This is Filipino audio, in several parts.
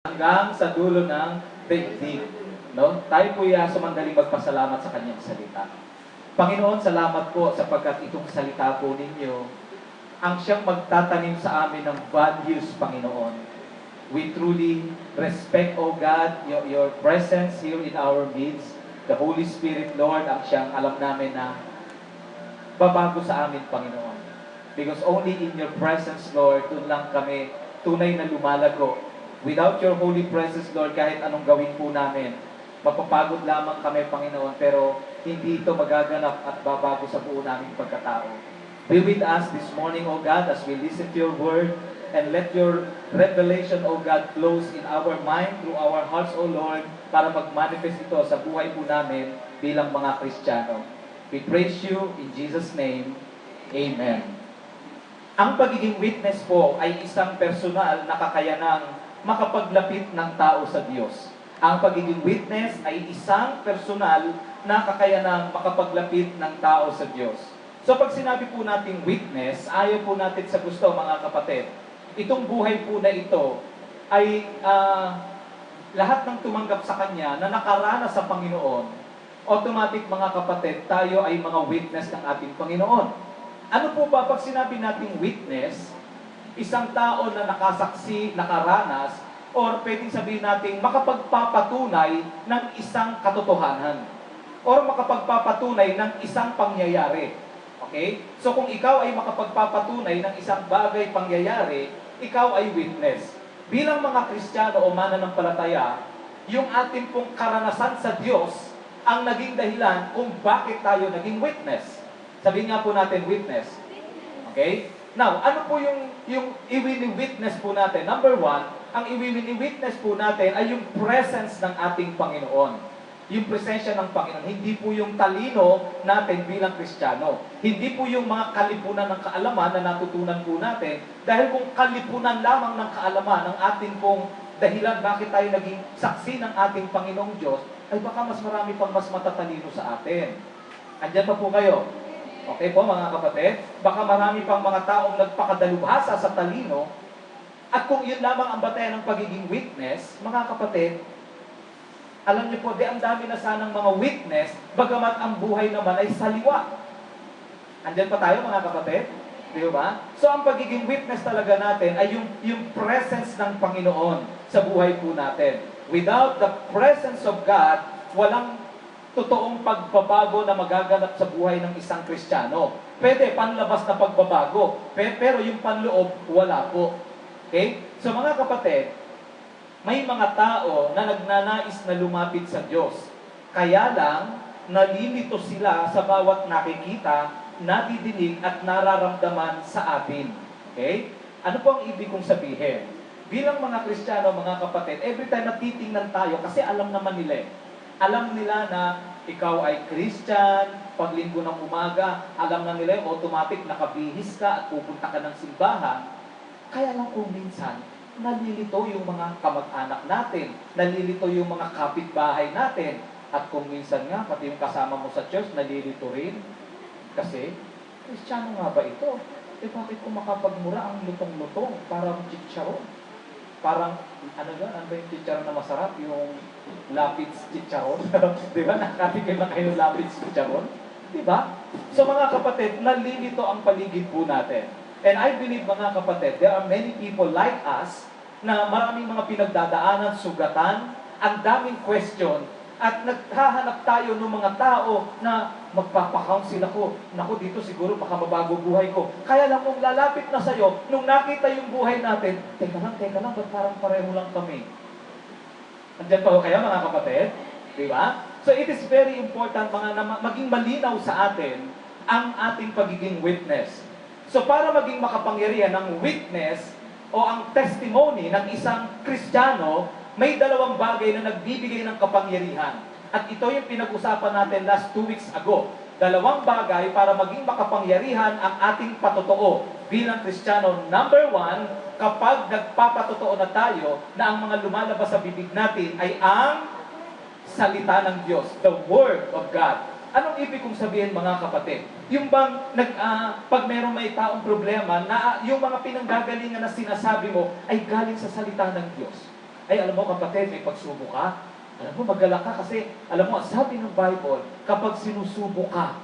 hanggang sa dulo ng daigdig. No? Tayo po sumandaling magpasalamat sa kanyang salita. Panginoon, salamat po sapagkat itong salita po ninyo ang siyang magtatanim sa amin ng values, Panginoon. We truly respect, O God, your presence here in our midst. The Holy Spirit, Lord, ang siyang alam namin na babago sa amin, Panginoon. Because only in your presence, Lord, doon lang kami tunay na lumalago. Without your holy presence, Lord, kahit anong gawin po namin, mapapagod lamang kami, Panginoon, pero hindi ito magaganap at babago sa buo naming pagkatao. Be with us this morning, O God, as we listen to your word, and let your revelation, O God, flows in our mind, through our hearts, O Lord, para mag-manifest ito sa buhay po namin bilang mga Kristiyano. We praise you in Jesus' name. Amen. Ang pagiging witness po ay isang personal na kakayanang makapaglapit ng tao sa Diyos. Ang pagiging witness ay isang personal na kakayanang makapaglapit ng tao sa Diyos. So pag sinabi po natin witness, ayaw po natin sa gusto, mga kapatid. Itong buhay po na ito ay lahat ng tumanggap sa Kanya na nakaranas sa Panginoon, automatic, mga kapatid, tayo ay mga witness ng ating Panginoon. Ano po ba pag sinabi nating witness? Isang tao na nakasaksi, nakaranas, or pwedeng sabihin natin makapagpapatunay ng isang katotohanan, or makapagpapatunay ng isang pangyayari. Okay? So kung ikaw ay makapagpapatunay ng isang bagay, pangyayari, ikaw ay witness. Bilang mga Kristiyano o mananampalataya, yung ating pong karanasan sa Diyos ang naging dahilan kung bakit tayo naging witness. Sabihin nga po natin witness. Okay? Now, ano po yung i-witness po natin? Number one, ang i-witness po natin ay yung presence ng ating Panginoon. Yung presensya ng Panginoon. Hindi po yung talino natin bilang Kristiyano. Hindi po yung mga kalipunan ng kaalaman na natutunan po natin. Dahil kung kalipunan lamang ng kaalaman ng ating pong dahilan bakit tayo naging saksi ng ating Panginoong Diyos, ay baka mas marami pang mas matatalino sa atin. Andyan pa po kayo. Okay po, mga kapatid? Baka marami pang mga taong nagpakadalubhasa sa talino, at kung yun lamang ang batayan ng pagiging witness, mga kapatid, alam niyo po, ang dami na sanang mga witness, bagamat ang buhay naman ay saliwa. Andyan pa tayo, mga kapatid? Di ba? So, ang pagiging witness talaga natin ay yung presence ng Panginoon sa buhay po natin. Without the presence of God, walang totoong pagbabago na magaganap sa buhay ng isang Kristiyano. Pwede, panlabas na pagbabago. Pero yung panloob, wala po. Okay? So mga kapatid, may mga tao na nagnanais na lumapit sa Diyos. Kaya lang, nalilito sila sa bawat nakikita, nadidinig at nararamdaman sa atin. Okay? Ano po ang ibig kong sabihin? Bilang mga Kristiyano, mga kapatid, every time na titingnan tayo, kasi alam naman nila alam nila na ikaw ay Christian, paglinggo ng umaga, alam na nila automatic nakabihis ka at pupunta ka ng simbahan. Kaya lang kung minsan, nalilito yung mga kamag-anak natin, nalilito yung mga kapitbahay natin, at kung minsan nga, pati yung kasama mo sa church, nalilito rin. Kasi, Kristiyano nga ba ito? Bakit kung makapagmura ang lutong-lutong, parang chicharon? Parang, ano ba yung chicharon na masarap? Yung lapis chicharon? Di ba? Nakatikim na kayo ng lapis chicharon? Di ba? So mga kapatid, nalilito ang paligid po natin. And I believe, mga kapatid, there are many people like us na maraming mga pinagdadaanan, sugatan, ang daming question, at naghahanap tayo ng mga tao na magpapakounsel ako. Naku, dito siguro baka mabago buhay ko. Kaya lang kung lalapit na sa'yo, nung nakita yung buhay natin, teka lang, ba't parang pareho lang kami? Andyan pa ho kayo, mga kapatid? Di ba? So it is very important na maging malinaw sa atin ang ating pagiging witness. So para maging makapangyarihan ng witness o ang testimony ng isang Kristiyano, may dalawang bagay na nagbibigay ng kapangyarihan. At ito yung pinag-usapan natin last 2 weeks ago. Dalawang bagay para maging makapangyarihan ang ating patotoo bilang Kristiyano. Number 1, kapag nagpapatotoo na tayo na ang mga lumalabas sa bibig natin ay ang salita ng Diyos, the Word of God. Anong ibig kong sabihin, mga kapatid? Yung bang, pag meron may taong problema, na yung mga pinanggagalingan na sinasabi mo ay galing sa salita ng Diyos. Ay, alam mo kapatid, may pagsubok ka. Alam mo, magalak ka kasi, alam mo, sabi ng Bible, kapag sinusubok ka,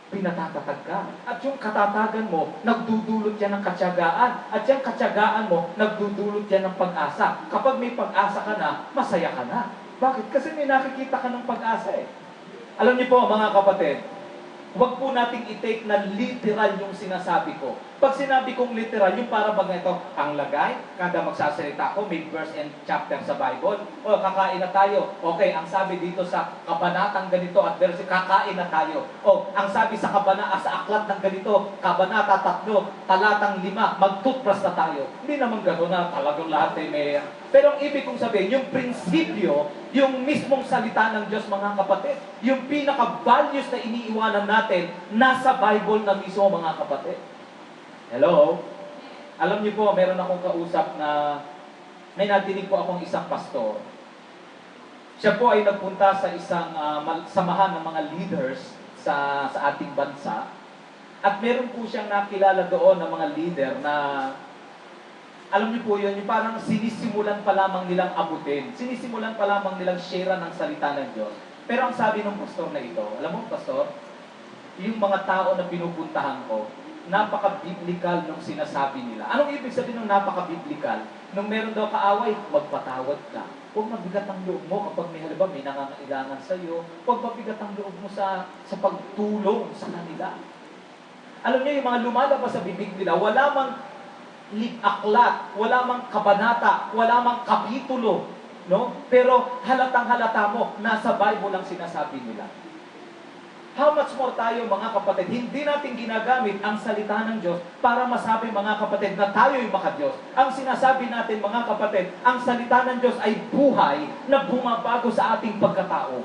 pinatatatag ka. At yung katatagan mo, nagdudulot yan ng katyagaan. At yung katyagaan mo, nagdudulot yan ng pag-asa. Kapag may pag-asa ka na, masaya ka na. Bakit? Kasi may nakikita ka ng pag-asa eh. Alam niyo po, mga kapatid, huwag po nating i-take na literal yung sinasabi ko. Pag sinabi kong literal, yung para bang ito, ang lagay, kada magsasalita ko, may verse and chapter sa Bible, o kakain na tayo. Okay, ang sabi dito sa kabanatang ganito at verse, kakain na tayo. O, ang sabi sa sa aklat ng ganito, kabanata 3, talatang 5, mag-toothbrush na tayo. Hindi naman gano'n na talagang lahat ay may... Pero ang ibig kong sabihin, yung prinsipyo, yung mismong salita ng Diyos, mga kapatid, yung pinaka-values na iniiwanan natin, nasa Bible na mismo, mga kapatid. Hello? Alam niyo po, meron akong kausap na may nadinig po akong isang pastor. Siya po ay nagpunta sa isang samahan ng mga leaders sa ating bansa. At meron po siyang nakilala doon ng mga leader na, alam niyo po yun, yung parang sinisimulan pa lamang nilang abutin. Sinisimulan pa lamang nilang share ng salita ng Diyos. Pero ang sabi ng pastor na ito, alam mo pastor, yung mga tao na pinupuntahan ko, napaka-biblical nung sinasabi nila. Anong ibig sabihin ng napaka-biblical? Nung meron daw kaaway, magpatawad ka. Huwag mabigat ang loob mo kapag may halimbawa may nangangailangan sa iyo. Huwag mabigat ang loob mo sa pagtulong sa kanila. Alam niyo, yung mga lumalabas sa bibig nila, wala mang aklat, wala mang kabanata, wala mang kapitulo, no? Pero halatang-halata mo, nasa Bible ang sinasabi nila. How much more tayo, mga kapatid, hindi natin ginagamit ang salita ng Diyos para masabi, mga kapatid, na tayo'y makadiyos. Ang sinasabi natin, mga kapatid, ang salita ng Diyos ay buhay na bumabago sa ating pagkatao.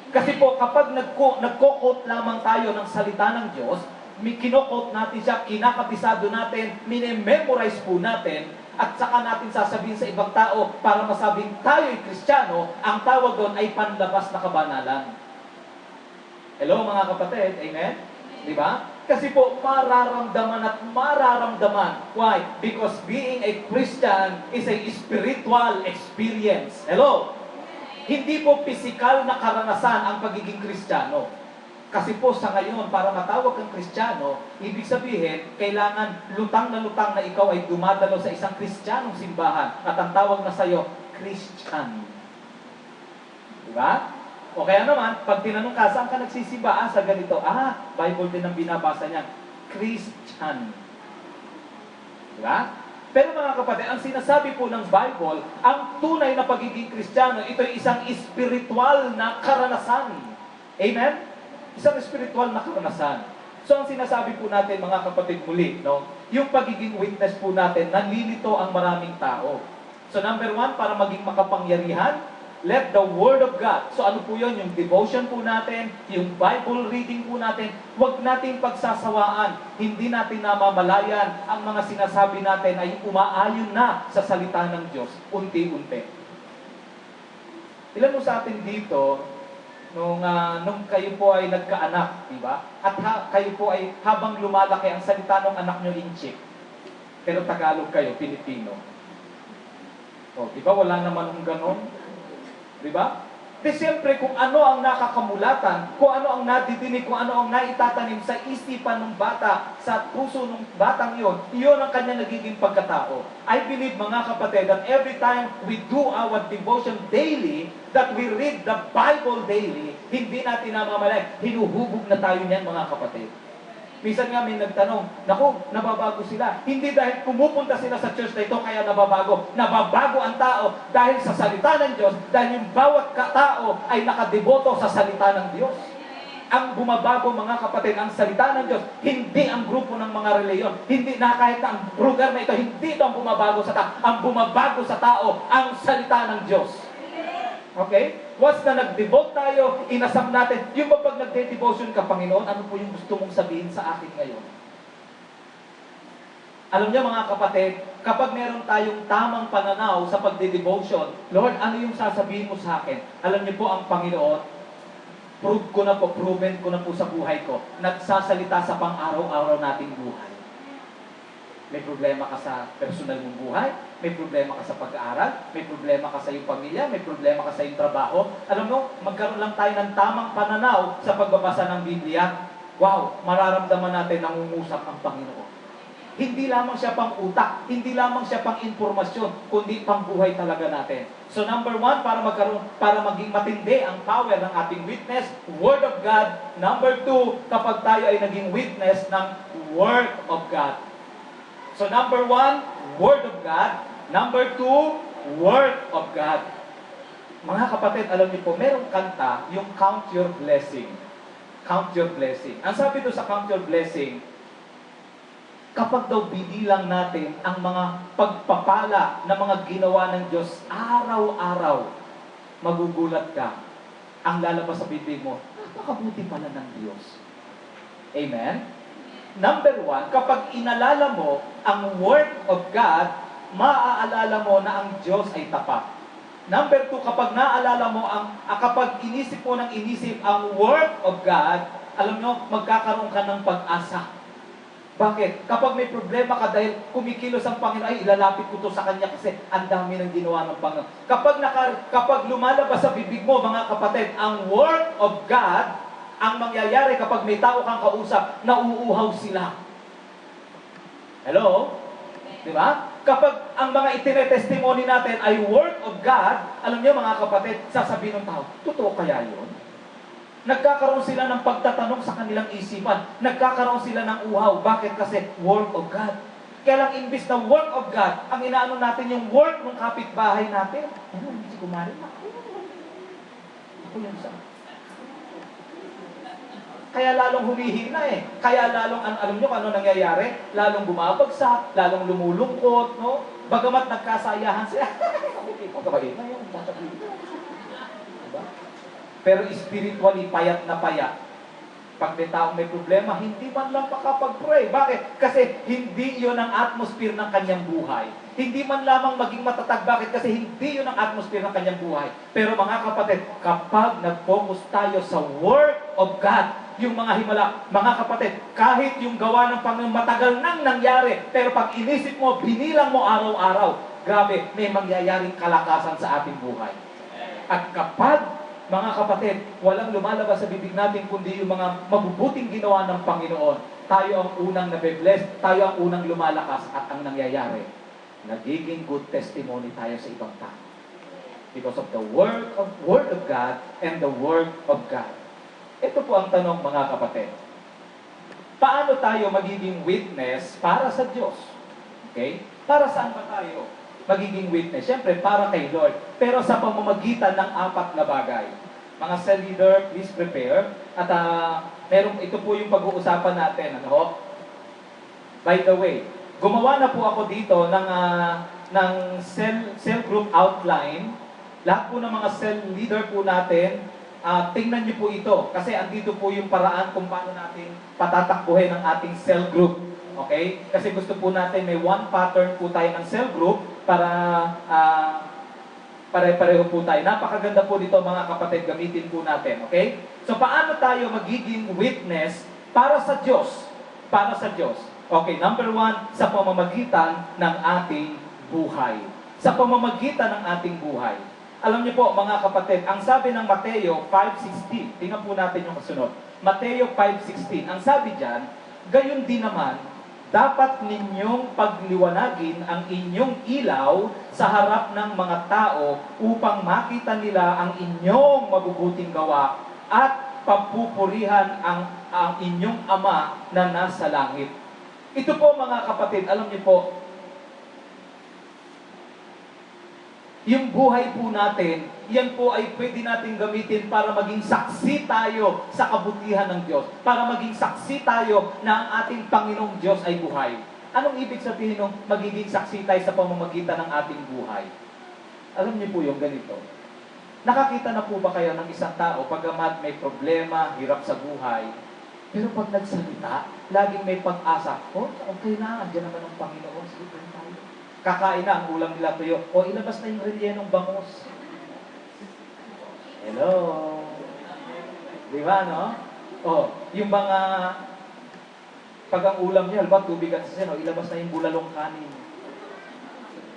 Kasi po, kapag nagko-quote lamang tayo ng salita ng Diyos, kinokot natin siya, kinakabisado natin, minememorize po natin, at saka natin sasabihin sa ibang tao para masabing tayo'y Kristiyano, ang tawag doon ay panlabas na kabanalan. Hello mga kapatid, amen? Di ba? Kasi po, mararamdaman at mararamdaman. Why? Because being a Christian is a spiritual experience. Hello? Hindi po physical na karanasan ang pagiging Kristiyano. Kasi po sa ngayon, para matawag kang Kristiyano, ibig sabihin, kailangan lutang na ikaw ay dumadalo sa isang Kristiyanong simbahan at ang tawag na sa'yo, Christian. Di ba? O kaya naman, pag tinanong ka, saan ka nagsisimba? Sa ganito. Bible din ang binabasa niya. Christian. Diba? Pero mga kapatid, ang sinasabi po ng Bible, ang tunay na pagiging Kristiyano, ito ay isang spiritual na karanasan. Amen? Isang spiritual na karanasan. So ang sinasabi po natin, mga kapatid, muli, no? Yung pagiging witness po natin, nalilito ang maraming tao. So number 1, para maging makapangyarihan, let the Word of God. So ano po yun? Yung devotion po natin, yung Bible reading po natin, huwag nating pagsasawaan. Hindi natin namamalayan ang mga sinasabi natin ay umaayon na sa salita ng Diyos, unti-unti. Ilan mo sa atin dito, nung kayo po ay nagkaanak, di ba? At kayo po ay habang lumalaki, ang salita ng anak nyo Inchik. Pero Tagalog kayo, Pilipino. O, di ba wala naman ng ganon? Di ba? Di siyempre, kung ano ang nakakamulatan, kung ano ang nadidinig, kung ano ang naitatanim sa isipan ng bata, sa puso ng batang yon, iyon ang kanya nagiging pagkatao. I believe, mga kapatid, that every time we do our devotion daily, that we read the Bible daily, hindi natin namamalay, hinuhubog na tayo niyan, mga kapatid. Minsan nga may nagtanong, naku, nababago sila. Hindi dahil pumupunta sila sa church na ito kaya nababago. Nababago ang tao dahil sa salita ng Diyos, dahil yung bawat tao ay nakadeboto sa salita ng Diyos. Ang bumabago, mga kapatid, ang salita ng Diyos, hindi ang grupo ng mga reliyon. Hindi na kahit ang lugar na ito, hindi ito ang bumabago sa tao. Ang bumabago sa tao, ang salita ng Diyos. Okay? Once na nag-devote tayo, inasam natin, yung pag nagde-devotion ka, Panginoon, ano po yung gusto mong sabihin sa akin ngayon? Alam niyo, mga kapatid, kapag meron tayong tamang pananaw sa pagde-devotion, Lord, ano yung sasabihin mo sa akin? Alam niyo po, ang Panginoon, proven ko na po sa buhay ko, nagsasalita sa pang-araw-araw nating buhay. May problema ka sa personal mong buhay, may problema ka sa pag-aaral, may problema ka sa iyong pamilya, may problema ka sa iyong trabaho. Alam mo, magkaroon lang tayo ng tamang pananaw sa pagbabasa ng Biblia. Wow, mararamdaman natin nangungusap ang Panginoon. Hindi lamang siya pang utak, hindi lamang siya pang informasyon, kundi pang buhay talaga natin. So number 1, para maging matindi ang power ng ating witness, Word of God. Number 2, kapag tayo ay naging witness ng Word of God. So number 1, Word of God. Number 2, Word of God. Mga kapatid, alam niyo po, merong kanta, yung Count Your Blessing. Count Your Blessing. Ang sabi doon sa Count Your Blessing, kapag daw binilang natin ang mga pagpapala na mga ginawa ng Diyos araw-araw, magugulat ka. Ang lalabas sa bibig mo, napakabuti pala ng Diyos. Amen? Number 1, kapag inalala mo ang Word of God, maaalala mo na ang Diyos ay tapat. Number 2, kapag naalala mo kapag inisip mo ng inisip ang Word of God, alam nyo, magkakaroon ka ng pag-asa. Bakit? Kapag may problema ka dahil kumikilos ang Panginoon, ay ilalapit ko to sa Kanya kasi ang dami ng ginawa ng Panginoon. Kapag lumalabas sa bibig mo, mga kapatid, ang Word of God, ang mangyayari kapag may tao kang kausap, nauuhaw sila. Hello? Diba? Kapag ang mga itinetestimony natin ay Word of God, alam niyo mga kapatid, sasabihin ng tao, totoo kaya yun? Nagkakaroon sila ng pagtatanong sa kanilang isipan. Nagkakaroon sila ng uhaw. Bakit? Kasi Word of God. Kaya lang imbis na Word of God, ang inaano natin yung word ng kapitbahay natin. Ano, hindi si kumari na. Ako yung isa. Kaya lalong humihina eh. Kaya lalong, alam nyo ano nangyayari? Lalong bumabagsak, lalong lumulungkot, no? Bagamat nagkasayahan sila. Pagkabait na yun. Diba? Pero spiritually, payat na payat. Pag may taong may problema, hindi man lang makapag-pray. Bakit? Kasi hindi yon ang atmosphere ng kanyang buhay. Hindi man lamang maging matatag. Bakit? Kasi hindi yon ang atmosphere ng kanyang buhay. Pero mga kapatid, kapag nag-focus tayo sa Word of God, yung mga himala, mga kapatid, kahit yung gawa ng Panginoon matagal nang nangyari, pero pag inisip mo, binilang mo araw-araw, grabe, may mangyayaring kalakasan sa ating buhay. At kapag mga kapatid, walang lumalabas sa bibig natin kundi yung mga mabubuting ginawa ng Panginoon. Tayo ang unang nabe-bless, tayo ang unang lumalakas at ang nangyayari, nagiging good testimony tayo sa ibang tao. Because of the Word of God and the Word of God. Ito po ang tanong mga kapatid. Paano tayo magiging witness para sa Diyos? Okay? Para saan ba tayo magiging witness? Siyempre, para kay Lord. Pero sa pamamagitan ng 4 na bagay. Mga cell leader, please prepare. At ito po yung pag-uusapan natin. Ano? By the way, gumawa na po ako dito ng cell group outline. Lahat po ng mga cell leader po natin, tingnan niyo po ito. Kasi andito po yung paraan kung paano natin patatakbuhin ang ating cell group. Okay? Kasi gusto po natin may one pattern po tayo ng cell group para pare-pareho po tayo. Napakaganda po dito mga kapatid, gamitin po natin. Okay? So paano tayo magiging witness para sa Diyos? Para sa Diyos. Okay, number 1, sa pamamagitan ng ating buhay. Sa pamamagitan ng ating buhay. Alam niyo po mga kapatid, ang sabi ng Mateo 5:16, tingnan po natin yung kasunod. Mateo 5:16, ang sabi diyan, gayon din naman, dapat ninyong pagliwanagin ang inyong ilaw sa harap ng mga tao upang makita nila ang inyong mabubuting gawa at papupurihan ang inyong Ama na nasa langit. Ito po mga kapatid, alam niyo po, yung buhay po natin, yan po ay pwede natin gamitin para maging saksi tayo sa kabutihan ng Diyos. Para maging saksi tayo na ang ating Panginoong Diyos ay buhay. Anong ibig sabihin ng magiging saksi tayo sa pamamagitan ng ating buhay? Alam niyo po yung ganito. Nakakita na po ba kayo ng isang tao, pagamat may problema, hirap sa buhay, pero pag nagsalita, laging may pag-asa, okay na, andyan naman ang Panginoon, sige tayo. Kakain na ang ulam nila tuyo. Ilabas na yung relyenong bangus. Hello? Di ba, no? Yung mga Pag ang ulam niya, halimbawa tubig at sino, ilabas na yung bulalong kanin.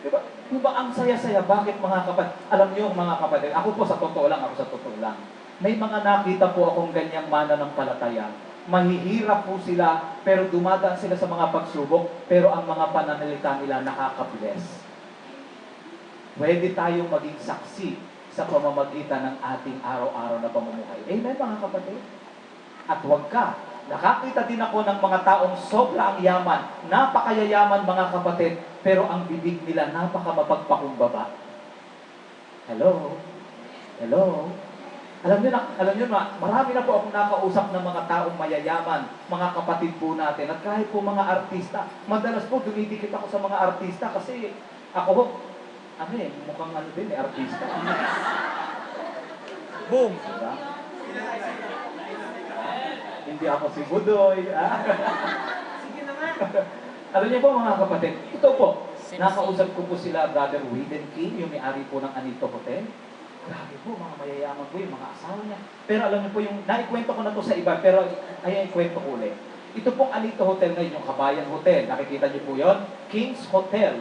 Diba? Diba ang saya-saya? Bakit mga kapatid? Alam niyo mga kapatid, ako po sa totoo lang, may mga nakita po akong ganyang mananampalataya. Mahihirap po sila, pero dumadaan sila sa mga pagsubok, pero ang mga pananalita nila nakaka-bless. Pwede tayong maging saksi sa pamamagitan ng ating araw-araw na pamumuhay. Amen mga kapatid? At huwag ka. Nakakita din ako ng mga taong sobra ang yaman, napakayayaman mga kapatid, pero ang bibig nila napakamapagpakumbaba. Hello? Hello? Alam niyo na, marami na po akong nakausap ng mga taong mayayaman, mga kapatid po natin, at kahit po mga artista. Madalas po dumidikit ako sa mga artista kasi ako, mukhang din artista. Boom! Diba? Hindi ako si Budoy. Sige na nga. Alam niyo po mga kapatid, ito po, nakausap ko po sila Brother Widen King, yung may-ari po ng Anito Hotel. Grabe po, mga mayayaman po yung mga asawa niya. Pero alam niyo po, yung naikwento ko na to sa iba, pero ayan, ikwento ko ulit. Ito pong Anito Hotel ngayon, yung Kabayan Hotel. Nakikita niyo po yon, King's Hotel.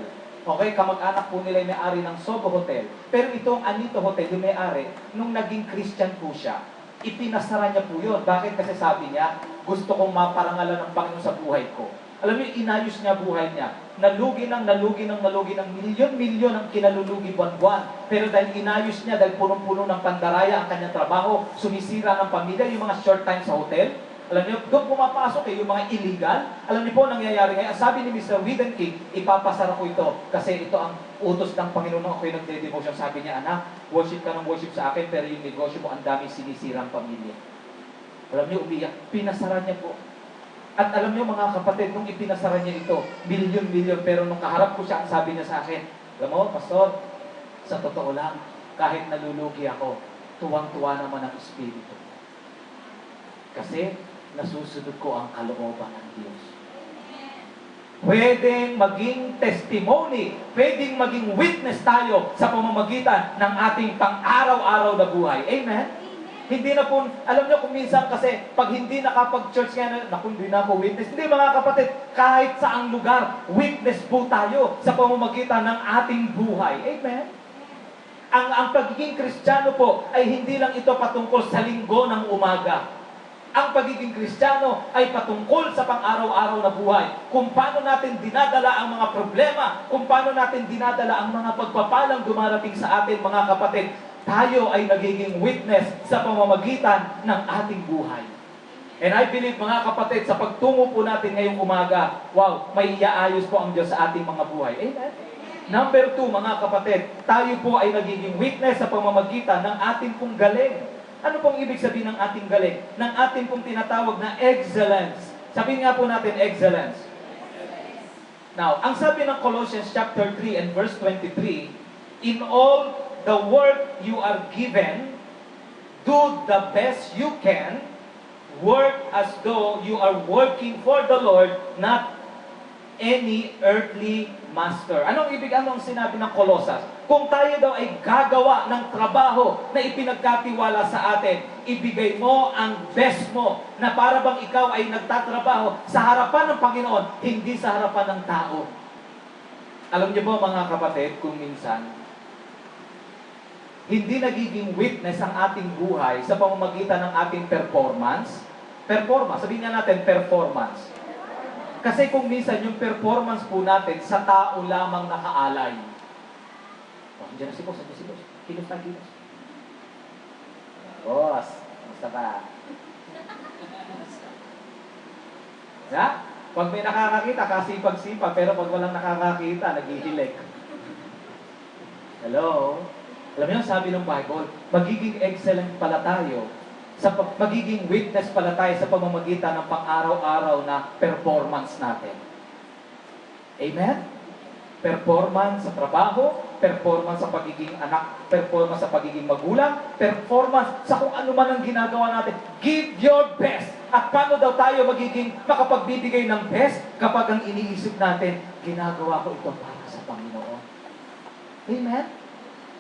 Okay, kamag-anak po nila yung may-ari ng Sobo Hotel. Pero itong Anito Hotel, yung may-ari, nung naging Christian po siya, ipinasara niya po yun. Bakit? Kasi sabi niya, gusto kong maparangalan ng Panginoon sa buhay ko. Alam niyo, inayos niya buhay niya. Nalugi ng milyon-milyon ang kinalulugi buwan-buwan. Pero dahil inayos niya, dahil punong-puno ng pandaraya ang kanyang trabaho, sumisira ng pamilya, yung mga short time sa hotel. Alam niyo, doon pumapasok yung mga illegal. Alam niyo po, nangyayari ngayon. Sabi ni Mr. Widen King, ipapasara ko ito kasi ito ang utos ng Panginoon nung ako'y nagde-devotion. Sabi niya, anak, worship ka ng worship sa akin, pero yung negosyo mo, ang daming sinisirang pamilya. Alam niyo, umiyak. Pinasara niya po. At alam niyo mga kapatid, nung ipinasara niya ito, milyon-milyon, pero nung kaharap ko siya, ang sabi niya sa akin, alam mo, Pastor, sa totoo lang, kahit nalulugi ako, tuwang-tuwa naman ang Espiritu. Kasi, nasusunod ko ang kalooban ng Diyos. Pwedeng maging testimony, pwedeng maging witness tayo sa pamamagitan ng ating pang-araw-araw na buhay. Amen? Hindi na po, alam niyo kung minsan kasi, pag hindi nakapag-church nga, hindi na ako witness. Hindi mga kapatid, kahit saang lugar, witness po tayo sa pamamagitan ng ating buhay. Amen? Ang pagiging Kristiyano po ay hindi lang ito patungkol sa linggo ng umaga. Ang pagiging Kristiyano ay patungkol sa pang-araw-araw na buhay. Kung paano natin dinadala ang mga problema, kung paano natin dinadala ang mga pagpapalang dumarating sa atin, mga kapatid, tayo ay nagiging witness sa pamamagitan ng ating buhay. And I believe, mga kapatid, sa pagtungo po natin ngayong umaga, wow, may iaayos po ang Diyos sa ating mga buhay. Amen? Number 2, mga kapatid, tayo po ay nagiging witness sa pamamagitan ng ating pong galing. Ano pong ibig sabihin ng ating galing? Ng ating pong tinatawag na excellence. Sabihin nga po natin, excellence. Now, ang sabi ng Colossians chapter 3 and verse 23, in all the work you are given, do the best you can, work as though you are working for the Lord, not any earthly master. Anong sinabi ng Colossus? Kung tayo daw ay gagawa ng trabaho na ipinagkatiwala sa atin, ibigay mo ang best mo na para bang ikaw ay nagtatrabaho sa harapan ng Panginoon, hindi sa harapan ng tao. Alam niyo po mga kapatid, kung minsan, hindi nagiging witness ang ating buhay sa pamamagitan ng ating performance. Performance, sabihin nga natin performance. Kasi kung minsan yung performance po natin sa tao lamang nakaalay. Diyan na si Boss, Kilos tayo, kilos. Boss, basta pa. Ya? Pag may nakakakita, kasipag-sipag, pero pag walang nakakakita, naghihilik. Hello? Alam niyo, sabi ng Bible, magiging excellent pala tayo, magiging witness pala tayo sa pamamagitan ng pang-araw-araw na performance natin. Amen? Performance sa trabaho, performance sa pagiging anak, performance sa pagiging magulang, performance sa kung ano man ang ginagawa natin. Give your best. At paano daw tayo magiging makapagbibigay ng best kapag ang iniisip natin, ginagawa ko ito para sa Panginoon. Amen?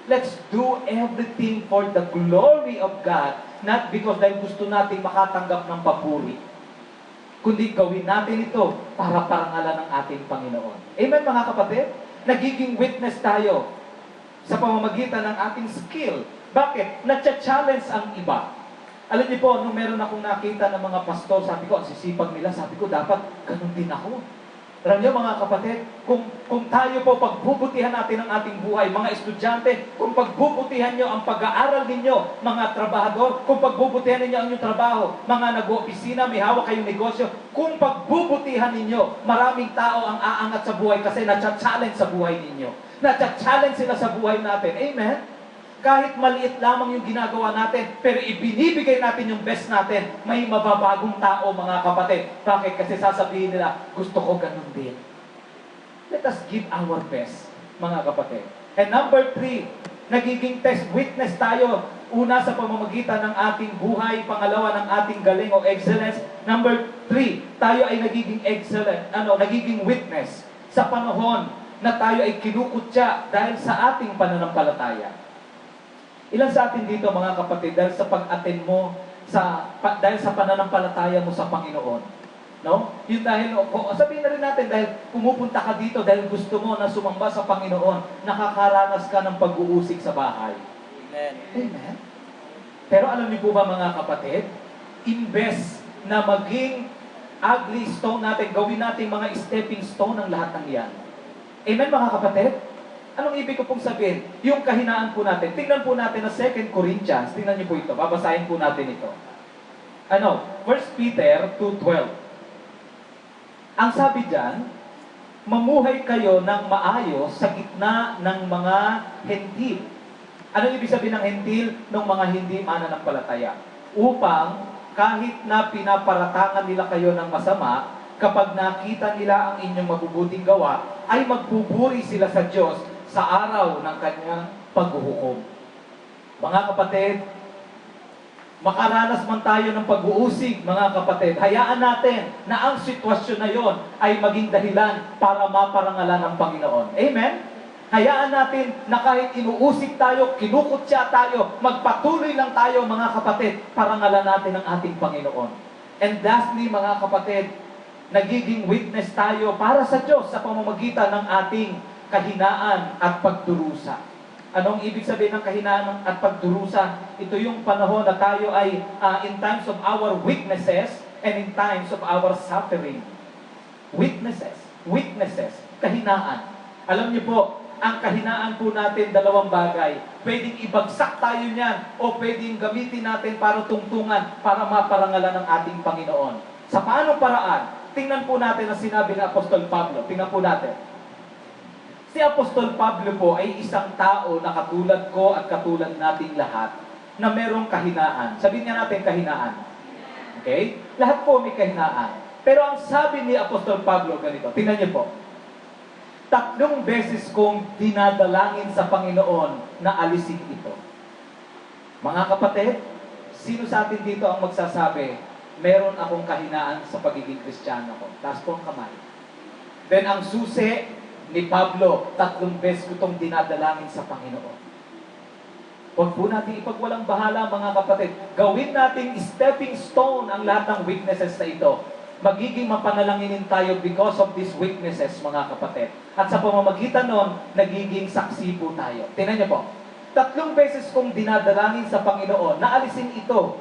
Let's do everything for the glory of God, not because dahil gusto nating makatanggap ng papuri. kundi gawin natin ito para parangalan ng ating Panginoon. Amen mga kapatid? Nagiging witness tayo sa pamamagitan ng ating skill. Bakit? Natcha-challenge ang iba. Alam niyo po, nung meron akong nakita ng mga pastor, sabi ko, ang sisipag nila, sabi ko, dapat ganun din ako. Alam niyo mga kapatid, kung tayo po pagbubutihan natin ang ating buhay, mga estudyante, kung pagbubutihan niyo ang pag-aaral ninyo, mga trabahador, kung pagbubutihan ninyo ang inyong trabaho, mga nag-opisina, may hawak kayong negosyo, kung pagbubutihan ninyo, maraming tao ang aangat sa buhay kasi natcha-challenge sa buhay ninyo. Natcha-challenge sila sa buhay natin. Amen? Kahit maliit lamang yung ginagawa natin, pero ibinibigay natin yung best natin, may mababagong tao, mga kapatid. Bakit? Kasi sasabihin nila, gusto ko ganun din. Let us give our best, mga kapatid. And number 3, nagiging test witness tayo. Una, sa pamamagitan ng ating buhay. Pangalawa, ng ating galing o excellence. Number 3, tayo ay nagiging excellent, nagiging witness sa panahon na tayo ay kinukutya dahil sa ating pananampalataya. Ilan sa atin dito mga kapatid, dahil sa pag-attend mo, dahil sa pananampalataya mo sa Panginoon. No? Yun dahil, sabihin na rin natin, dahil pumupunta ka dito, dahil gusto mo na sumamba sa Panginoon, nakakaranas ka ng pag-uusig sa bahay. Amen. Amen? Pero alam niyo po ba mga kapatid, imbes na maging ugly stone natin, gawin natin mga stepping stone ang lahat ng yan. Amen mga kapatid? Anong ibig ko pong sabihin? Yung kahinaan po natin. Tingnan po natin na 2 Corinthians. Tingnan niyo po ito. Babasahin po natin ito. 1 Peter 2:12. Ang sabi diyan, mamuhay kayo ng maayos sa gitna ng mga hentil. Anong ibig sabihin ng hentil? Ng mga hindi mananampalataya. Upang kahit na pinaparatangan nila kayo ng masama, kapag nakita nila ang inyong mabubuting gawa, ay magbuburi sila sa Diyos sa araw ng kanyang paghuhukom. Mga kapatid, makaranas man tayo ng pag-uusig, mga kapatid, hayaan natin na ang sitwasyon na yon ay maging dahilan para maparangalan ng Panginoon. Amen? Hayaan natin na kahit inuusig tayo, kinukutya tayo, magpatuloy lang tayo, mga kapatid, parangalan natin ang ating Panginoon. And lastly, mga kapatid, nagiging witness tayo para sa Diyos sa pamamagitan ng ating kahinaan at pagdurusa. Anong ibig sabihin ng kahinaan at pagdurusa? Ito yung panahon na tayo ay in times of our weaknesses and in times of our suffering. Weaknesses, kahinaan. Alam niyo po, ang kahinaan po natin, dalawang bagay. Pwedeng ibagsak tayo niyan o pwedeng gamitin natin para tungtungan, para maparangalan ng ating Panginoon. Sa paanong paraan? Tingnan po natin ang sinabi ng Apostol Pablo. Tingnan po natin. Si Apostol Pablo po ay isang tao na katulad ko at katulad nating lahat na merong kahinaan. Sabihin nga natin kahinaan. Okay? Lahat po may kahinaan. Pero ang sabi ni Apostol Pablo ganito, tingnan niyo po. 3 beses kong dinadalangin sa Panginoon na alisin ito. Mga kapatid, sino sa atin dito ang magsasabi, meron akong kahinaan sa pagiging Kristiyano ko? Taas po ang kamay. Then ang susi ni Pablo, 3 beses ko itong dinadalangin sa Panginoon. Huwag po natin ipagwalang bahala, mga kapatid. Gawin nating stepping stone ang lahat ng weaknesses na ito. Magiging mapanalanginin tayo because of these weaknesses, mga kapatid. At sa pamamagitan nun, nagiging saksi po tayo. Tingnan niyo po. 3 beses kong dinadalangin sa Panginoon na alisin ito.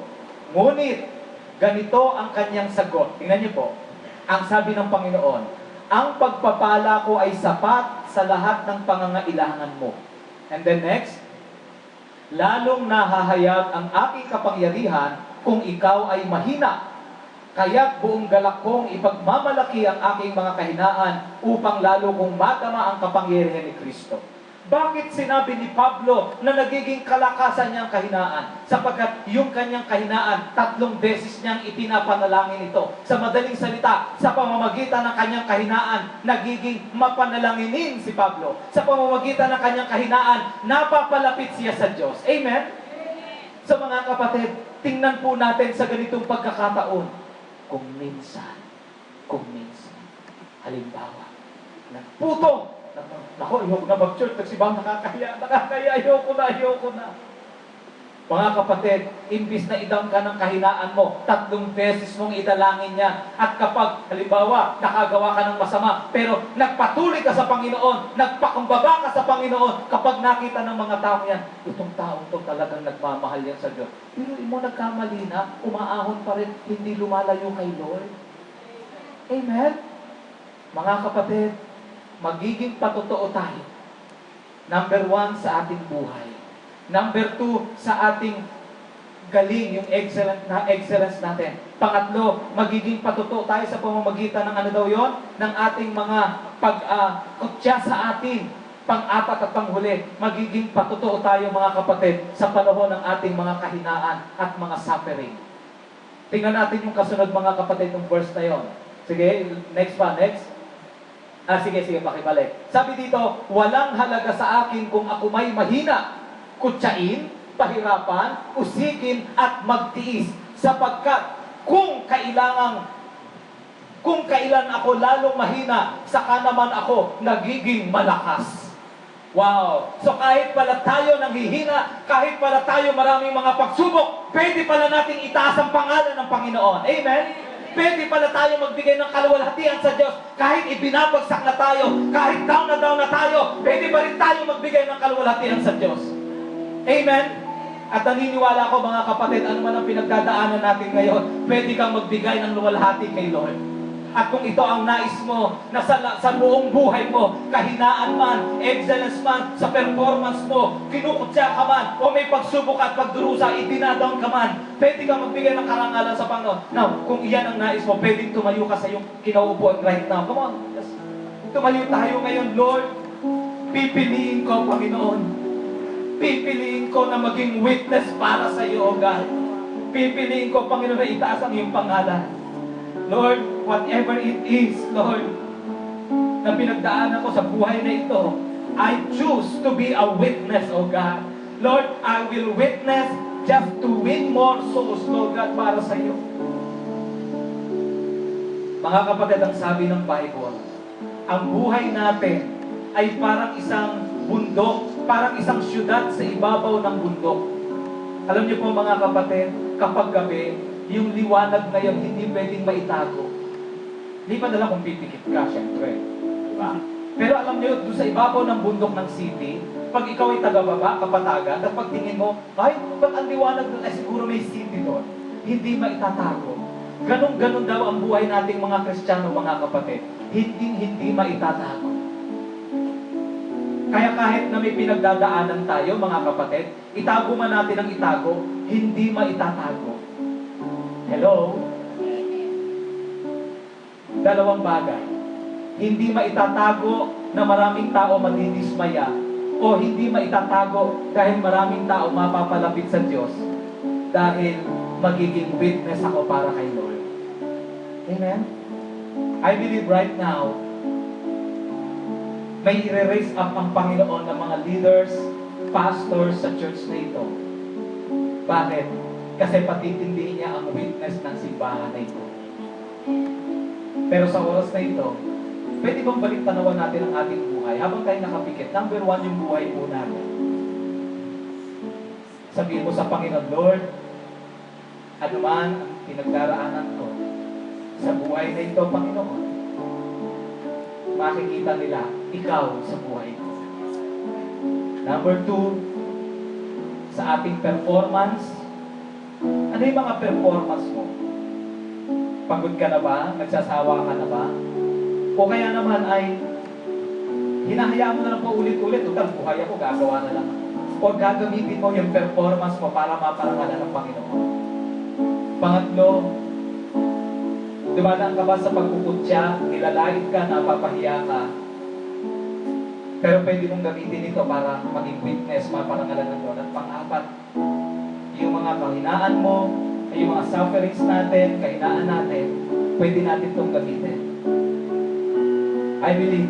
Ngunit, ganito ang kanyang sagot. Tingnan niyo po. Ang sabi ng Panginoon, ang pagpapala ko ay sapat sa lahat ng pangangailangan mo. And then next, lalong nahahayag ang aking kapangyarihan kung ikaw ay mahina. Kaya't buong galak kong ipagmamalaki ang aking mga kahinaan upang lalo kong madama ang kapangyarihan ni Kristo. Bakit sinabi ni Pablo na nagiging kalakasan niyang kahinaan? Sapagkat yung kanyang kahinaan, 3 beses niyang ipinapanalangin ito. Sa madaling salita, sa pamamagitan ng kanyang kahinaan, nagiging mapanalanginin si Pablo. Sa pamamagitan ng kanyang kahinaan, napapalapit siya sa Diyos. Amen? Sa mga kapatid, tingnan po natin sa ganitong pagkakataon. Kung minsan, halimbawa, nagputong, ako, ayoko na mag-church. Kasi ba nakakaya, ayoko na. Mga kapatid, imbis na idam ka ng kahinaan mo, 3 beses mong idalangin niya. At kapag, halimbawa, nakagawa ka ng masama, pero nagpatuloy ka sa Panginoon, nagpakumbaba ka sa Panginoon, kapag nakita ng mga tao yan, itong taong to talagang nagmamahal yan sa Diyos. Pero mo nagkamali na, umaahon pa rin, hindi lumalayo kay Lord. Amen? Mga kapatid, magiging patotoo tayo. Number 1, sa ating buhay. Number 2, sa ating galing, yung excellence natin. Pangatlo, magiging patotoo tayo sa pamamagitan ng ano daw yon? Ng ating mga pagkutya sa atin. Pang-apat at panghuli, magiging patotoo tayo mga kapatid sa panahon ng ating mga kahinaan at mga suffering. Tingnan natin yung kasunod mga kapatid ng verse na yon. Sige, next pa, next. Sige, pakibalik. Sabi dito, walang halaga sa akin kung ako may mahina, kutsain, pahirapan, usikin, at magtiis. Sapagkat kung kailan ako lalong mahina, saka naman ako nagiging malakas. Wow! So kahit pala tayo nanghihina, kahit pala tayo maraming mga pagsubok, pwede pala nating itaas ang pangalan ng Panginoon. Amen? Pwede pala tayo magbigay ng kaluwalhatian sa Diyos. Kahit ibinabagsak na tayo, kahit down na tayo, pwede pa rin tayo magbigay ng kaluwalhatian sa Diyos. Amen? At naniniwala ko mga kapatid, ano man ang pinagdadaanan natin ngayon, pwede kang magbigay ng luwalhati kay Lord. At kung ito ang nais mo, na sa buong buhay mo, kahinaan man, excellence man, sa performance mo, kinukutya ka man, o may pagsubok at pagdurusa, idinadown ka man, pwede kang magbigay ng karangalan sa Panginoon. Now, kung iyan ang nais mo, pwedeng tumayo ka sa iyong kinauupuan right now. Come on. Yes. Tumayo tayo ngayon, Lord. Pipiliin ko, Panginoon. Pipiliin ko na maging witness para sa iyo, O God. Pipiliin ko, Panginoon, na itaas ang iyong pangalan. Lord, whatever it is, Lord, na pinagdaanan ko sa buhay na ito, I choose to be a witness, O God. Lord, I will witness just to win more souls, Lord God, para sa iyo. Mga kapatid, ang sabi ng Bible, ang buhay natin ay parang isang bundok, parang isang syudad sa ibabaw ng bundok. Alam niyo po mga kapatid, kapag gabi, yung liwanag na yun, hindi pwedeng maitago. Hindi pa nila kung pipikit ka, syempre. Diba? Pero alam niyo, doon sa ibabaw ng bundok ng city, pag ikaw ay taga-baba, kapatagan, at pagtingin mo, ay, ba't ang liwanag doon? Ay, siguro may city doon. Hindi maitatago. Ganon-ganon daw ang buhay nating mga Kristiyano, mga kapatid. Hindi maitatago. Kaya kahit na may pinagdadaanan tayo, mga kapatid, itago man natin ang itago, hindi maitatago. Hello? Dalawang bagay. Hindi maitatago na maraming tao madidismaya o hindi maitatago dahil maraming tao mapapalapit sa Diyos dahil magiging witness ako para kay Lord. Amen? I believe right now, may i-raise up ang Panginoon ng mga leaders, pastors sa church na ito. Bakit? Kasi patitindihin niya ang witness ng simbahan na ito. Pero sa oras na ito, pwede bang balik tanawan natin ang ating buhay? Habang tayo nakapikit, number 1 yung buhay po natin. Sabihin mo sa Panginoon, Lord, ano man ang pinagdaraanan ko sa buhay na ito, Panginoon, makikita nila ikaw sa buhay ko. Number 2, sa ating performance, ano yung mga performance mo? Pagod ka na ba? Nagsasawa ka na ba? O kaya naman ay hinahayaan mo na lang po ulit-ulit, total buhay ako, gagawa na lang. O gagamitin mo yung performance mo para maparangalan ng Panginoon. Pangatlo, dumadaan ka ba sa pagkukutya, nilalait ka, napapahiya ka, pero pwede mong gamitin ito para maging witness, maparangalan ng Lord. At pang-apat, yung mga kahinaan mo, yung mga sufferings natin, kahinaan natin, pwede natin itong gamitin. I believe